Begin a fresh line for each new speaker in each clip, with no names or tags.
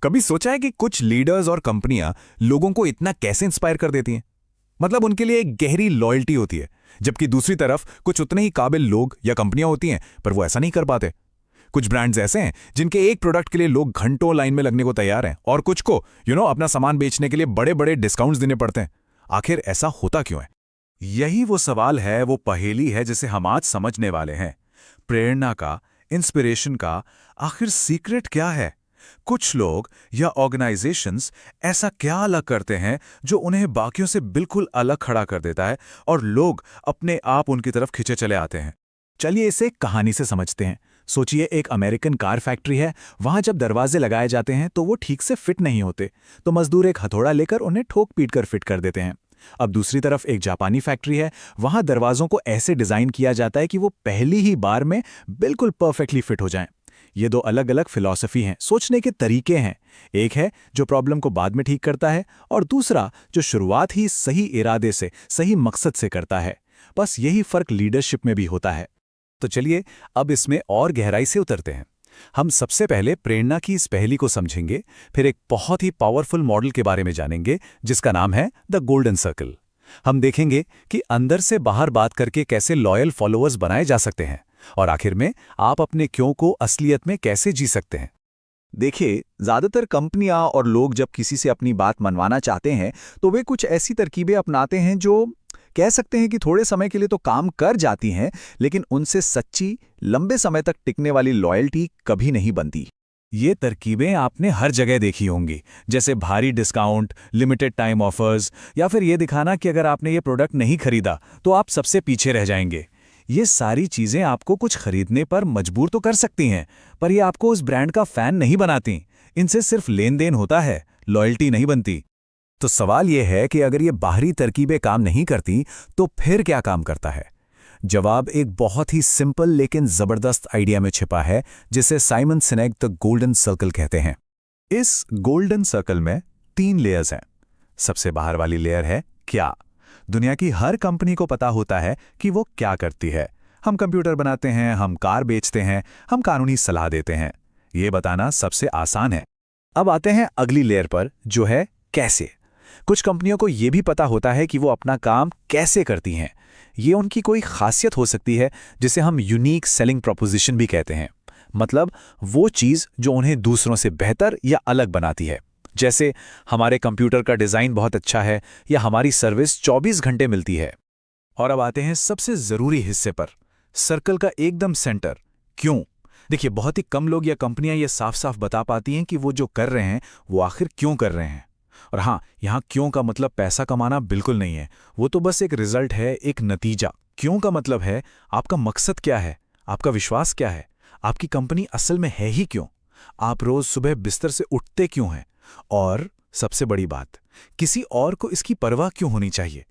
कभी सोचा है कि कुछ लीडर्स और कंपनियां लोगों को इतना कैसे इंस्पायर कर देती हैं? मतलब उनके लिए एक गहरी लॉयल्टी होती है, जबकि दूसरी तरफ कुछ उतने ही काबिल लोग या कंपनियां होती हैं पर वो ऐसा नहीं कर पाते। कुछ ब्रांड्स ऐसे हैं जिनके एक प्रोडक्ट के लिए लोग घंटों लाइन में लगने को तैयार हैं, और कुछ को अपना सामान बेचने के लिए बड़े बड़े डिस्काउंट्स देने पड़ते हैं। आखिर ऐसा होता क्यों है?
यही वो सवाल है, वो पहेली है जिसे हम आज समझने वाले हैं। प्रेरणा का, इंस्पिरेशन का आखिर सीक्रेट क्या है? कुछ लोग या ऑर्गेनाइजेशंस ऐसा क्या अलग करते हैं जो उन्हें बाकियों से बिल्कुल अलग खड़ा कर देता है और लोग अपने आप उनकी तरफ खिंचे चले आते हैं?
चलिए इसे एक कहानी से समझते हैं। सोचिए एक अमेरिकन कार फैक्ट्री है। वहां जब दरवाजे लगाए जाते हैं तो वो ठीक से फिट नहीं होते, तो मजदूर एक हथौड़ा लेकर उन्हें ठोक पीट कर फिट कर देते हैं। अब दूसरी तरफ एक जापानी फैक्ट्री है। वहां दरवाजों को ऐसे डिजाइन किया जाता है कि वो पहली ही बार में बिल्कुल परफेक्टली फिट हो जाएं। ये दो अलग अलग फिलॉसफी हैं, सोचने के तरीके हैं। एक है जो प्रॉब्लम को बाद में ठीक करता है, और दूसरा जो शुरुआत ही सही इरादे से, सही मकसद से करता है। बस यही फर्क लीडरशिप में भी होता है। तो चलिए अब इसमें और गहराई से उतरते हैं। हम सबसे पहले प्रेरणा की इस पहेली को समझेंगे, फिर एक बहुत ही पावरफुल मॉडल के बारे में जानेंगे जिसका नाम है द गोल्डन सर्कल। हम देखेंगे कि अंदर से बाहर बात करके कैसे लॉयल फॉलोअर्स बनाए जा सकते हैं, और आखिर में आप अपने क्यों को असलियत में कैसे जी सकते हैं।
देखिए, ज्यादातर कंपनियां और लोग जब किसी से अपनी बात मनवाना चाहते हैं तो वे कुछ ऐसी तरकीबें अपनाते हैं जो कह सकते हैं कि थोड़े समय के लिए तो काम कर जाती हैं, लेकिन उनसे सच्ची, लंबे समय तक टिकने वाली लॉयल्टी कभी नहीं बनती।
ये तरकीबें आपने हर जगह देखी होंगी, जैसे भारी डिस्काउंट, लिमिटेड टाइम ऑफर्स, या फिर ये दिखाना कि अगर आपने ये प्रोडक्ट नहीं खरीदा तो आप सबसे पीछे रह जाएंगे। ये सारी चीजें आपको कुछ खरीदने पर मजबूर तो कर सकती हैं, पर ये आपको उस ब्रांड का फैन नहीं बनाती। इनसे सिर्फ लेन देन होता है, लॉयल्टी नहीं बनती।
तो सवाल यह है कि अगर ये बाहरी तरकीबें काम नहीं करती तो फिर क्या काम करता है? जवाब एक बहुत ही सिंपल लेकिन जबरदस्त आइडिया में छिपा है, जिसे साइमन सिनेक द गोल्डन सर्कल कहते हैं। इस गोल्डन सर्कल में 3 लेयर्स हैं। सबसे बाहर वाली लेयर है क्या। दुनिया की हर कंपनी को पता होता है कि वो क्या करती है। हम कंप्यूटर बनाते हैं, हम कार बेचते हैं, हम कानूनी सलाह देते हैं। ये बताना सबसे आसान है। अब आते हैं अगली लेयर पर, जो है कैसे। कुछ कंपनियों को यह भी पता होता है कि वो अपना काम कैसे करती हैं। ये उनकी कोई खासियत हो सकती है, जिसे हम यूनिक सेलिंग प्रोपोजिशन भी कहते हैं। मतलब वो चीज़ जो उन्हें दूसरों से बेहतर या अलग बनाती है। जैसे हमारे कंप्यूटर का डिज़ाइन बहुत अच्छा है, या हमारी सर्विस 24 घंटे मिलती है। और अब आते हैं सबसे ज़रूरी हिस्से पर, सर्कल का एकदम सेंटर, क्यों। देखिए, बहुत ही कम लोग या कंपनियां ये साफ साफ बता पाती हैं कि वो जो कर रहे हैं वो आखिर क्यों कर रहे हैं। और हाँ, यहाँ क्यों का मतलब पैसा कमाना बिल्कुल नहीं है। वो तो बस एक रिजल्ट है, एक नतीजा। क्यों का मतलब है आपका मकसद क्या है, आपका विश्वास क्या है, आपकी कंपनी असल में है ही क्यों, आप रोज सुबह बिस्तर से उठते क्यों हैं, और सबसे बड़ी बात, किसी और को इसकी परवाह क्यों होनी चाहिए।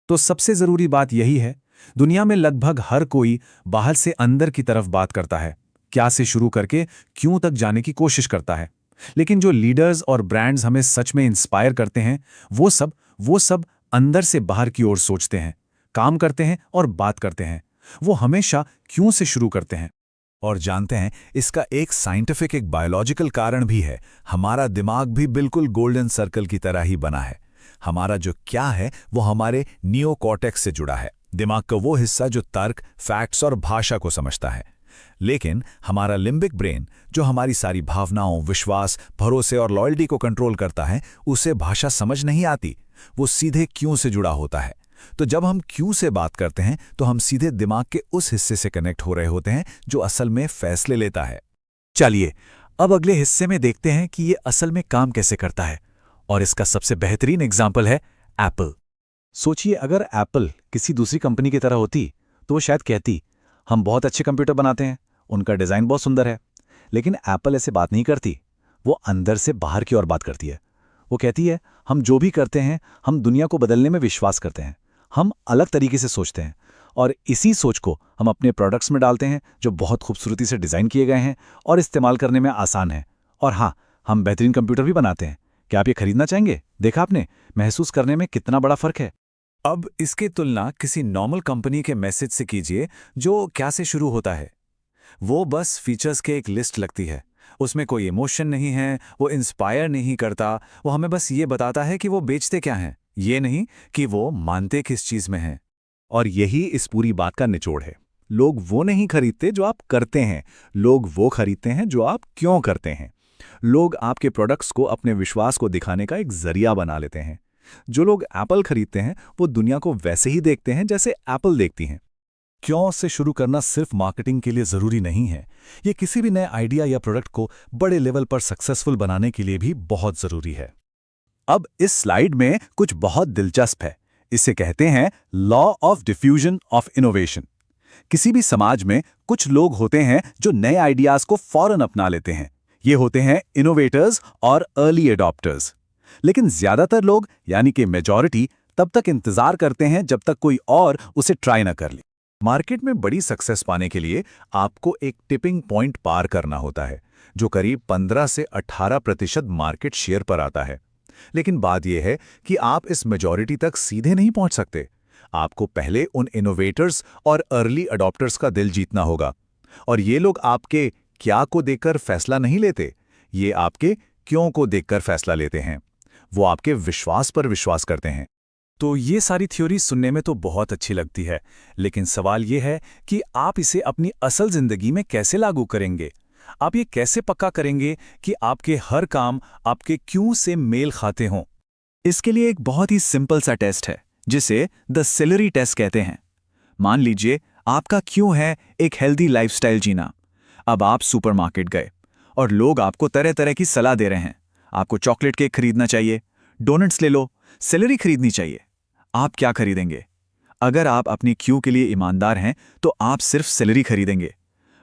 तो सबसे जरूरी बात यही है, दुनिया में लगभग हर कोई बाहर से अंदर की तरफ बात करता है, क्या से शुरू करके क्यों तक जाने की कोशिश करता है। लेकिन जो लीडर्स और ब्रांड्स हमें सच में इंस्पायर करते हैं, वो सब अंदर से बाहर की ओर सोचते हैं, काम करते हैं और बात करते हैं। वो हमेशा क्यों से शुरू करते हैं।
और जानते हैं, इसका एक साइंटिफिक, एक बायोलॉजिकल कारण भी है। हमारा दिमाग भी बिल्कुल गोल्डन सर्कल की तरह ही बना है। हमारा जो क्या है वो हमारे नियोकॉर्टेक्स से जुड़ा है, दिमाग का वो हिस्सा जो तर्क, फैक्ट्स और भाषा को समझता है। लेकिन हमारा लिम्बिक ब्रेन, जो हमारी सारी भावनाओं, विश्वास, भरोसे और लॉयल्टी को कंट्रोल करता है, उसे भाषा समझ नहीं आती। वो सीधे क्यों से जुड़ा होता है। तो जब हम क्यों से बात करते हैं तो हम सीधे दिमाग के उस हिस्से से कनेक्ट हो रहे होते हैं जो असल में फैसले लेता है।
चलिए अब अगले हिस्से में देखते हैं कि ये असल में काम कैसे करता है, और इसका सबसे बेहतरीन एग्जाम्पल है एप्पल। सोचिए, अगर एप्पल किसी दूसरी कंपनी की तरह होती तो वो शायद कहती, हम बहुत अच्छे कंप्यूटर बनाते हैं, उनका डिज़ाइन बहुत सुंदर है। लेकिन एप्पल ऐसे बात नहीं करती। वो अंदर से बाहर की ओर बात करती है। वो कहती है, हम जो भी करते हैं, हम दुनिया को बदलने में विश्वास करते हैं, हम अलग तरीके से सोचते हैं, और इसी सोच को हम अपने प्रोडक्ट्स में डालते हैं, जो बहुत खूबसूरती से डिज़ाइन किए गए हैं और इस्तेमाल करने में आसान है। और हाँ, हम बेहतरीन कंप्यूटर भी बनाते हैं। क्या आप ये खरीदना चाहेंगे? देखा आपने, महसूस करने में कितना बड़ा फर्क है।
अब इसकी तुलना किसी नॉर्मल कंपनी के मैसेज से कीजिए, जो क्या से शुरू होता है। वो बस फीचर्स के एक लिस्ट लगती है, उसमें कोई इमोशन नहीं है, वो इंस्पायर नहीं करता, वो हमें बस ये बताता है कि वो बेचते क्या हैं, ये नहीं कि वो मानते किस चीज़ में हैं।
और यही इस पूरी बात का निचोड़ है। लोग वो नहीं खरीदते जो आप करते हैं, लोग वो खरीदते हैं जो आप क्यों करते हैं। लोग आपके प्रोडक्ट्स को अपने विश्वास को दिखाने का एक जरिया बना लेते हैं। जो लोग एप्पल खरीदते हैं वो दुनिया को वैसे ही देखते हैं जैसे एप्पल देखती हैं।
क्यों से शुरू करना सिर्फ मार्केटिंग के लिए ज़रूरी नहीं है, ये किसी भी नए आइडिया या प्रोडक्ट को बड़े लेवल पर सक्सेसफुल बनाने के लिए भी बहुत ज़रूरी है।
अब इस स्लाइड में कुछ बहुत दिलचस्प है। इसे कहते हैं law of diffusion of innovation. किसी भी समाज में कुछ लोग होते हैं जो नए आइडियाज को फौरन अपना लेते हैं। ये होते हैं इनोवेटर्स और अर्ली एडॉप्टर्स। लेकिन ज्यादातर लोग यानी कि मेजॉरिटी तब तक इंतजार करते हैं जब तक कोई और उसे ट्राई ना कर ले। मार्केट में बड़ी सक्सेस पाने के लिए आपको एक टिपिंग पॉइंट पार करना होता है, जो करीब 15 से 18% मार्केट शेयर पर आता है। लेकिन बात यह है कि आप इस मेजॉरिटी तक सीधे नहीं पहुंच सकते। आपको पहले उन इनोवेटर्स और अर्ली अडॉप्टर्स का दिल जीतना होगा। और ये लोग आपके क्या को देखकर फैसला नहीं लेते, ये आपके क्यों को देखकर फैसला लेते हैं। वो आपके विश्वास पर विश्वास करते हैं।
तो ये सारी थ्योरी सुनने में तो बहुत अच्छी लगती है, लेकिन सवाल ये है कि आप इसे अपनी असल जिंदगी में कैसे लागू करेंगे। आप ये कैसे पक्का करेंगे कि आपके हर काम आपके क्यों से मेल खाते हों।
इसके लिए एक बहुत ही सिंपल सा टेस्ट है जिसे द सेलेरी टेस्ट कहते हैं। मान लीजिए आपका क्यों है एक हेल्दी लाइफस्टाइल जीना। अब आप सुपरमार्केट गए और लोग आपको तरह तरह की सलाह दे रहे हैं। आपको चॉकलेट केक खरीदना चाहिए, डोनट्स ले लो, सेलेरी खरीदनी चाहिए। आप क्या खरीदेंगे? अगर आप अपनी क्यों के लिए ईमानदार हैं तो आप सिर्फ सेलेरी खरीदेंगे।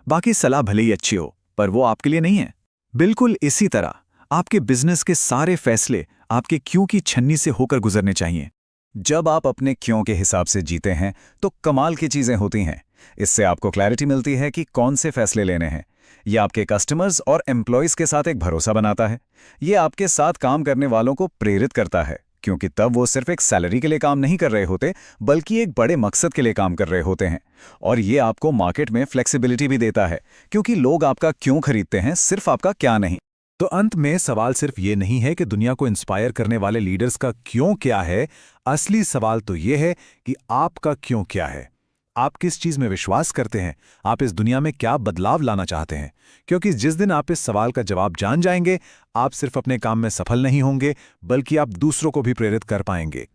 बाकी सलाह भले ही अच्छी हो पर वो आपके लिए नहीं है। बिल्कुल इसी तरह आपके बिजनेस के सारे फैसले आपके क्यों की छन्नी से होकर गुजरने चाहिए। जब आप अपने क्यों के हिसाब से जीते हैं तो कमाल की चीजें होती हैं। इससे आपको क्लैरिटी मिलती है कि कौन से फैसले लेने हैं। ये आपके कस्टमर्स और एम्प्लॉयज के साथ एक भरोसा बनाता है। ये आपके साथ काम करने वालों को प्रेरित करता है, क्योंकि तब वो सिर्फ एक सैलरी के लिए काम नहीं कर रहे होते बल्कि एक बड़े मकसद के लिए काम कर रहे होते हैं। और ये आपको मार्केट में फ्लेक्सिबिलिटी भी देता है, क्योंकि लोग आपका क्यों खरीदते हैं, सिर्फ आपका क्या नहीं।
तो अंत में सवाल सिर्फ ये नहीं है कि दुनिया को इंस्पायर करने वाले लीडर्स का क्यों क्या है। असली सवाल तो ये है कि आपका क्यों क्या है। आप किस चीज में विश्वास करते हैं, आप इस दुनिया में क्या बदलाव लाना चाहते हैं। क्योंकि जिस दिन आप इस सवाल का जवाब जान जाएंगे, आप सिर्फ अपने काम में सफल नहीं होंगे बल्कि आप दूसरों को भी प्रेरित कर पाएंगे।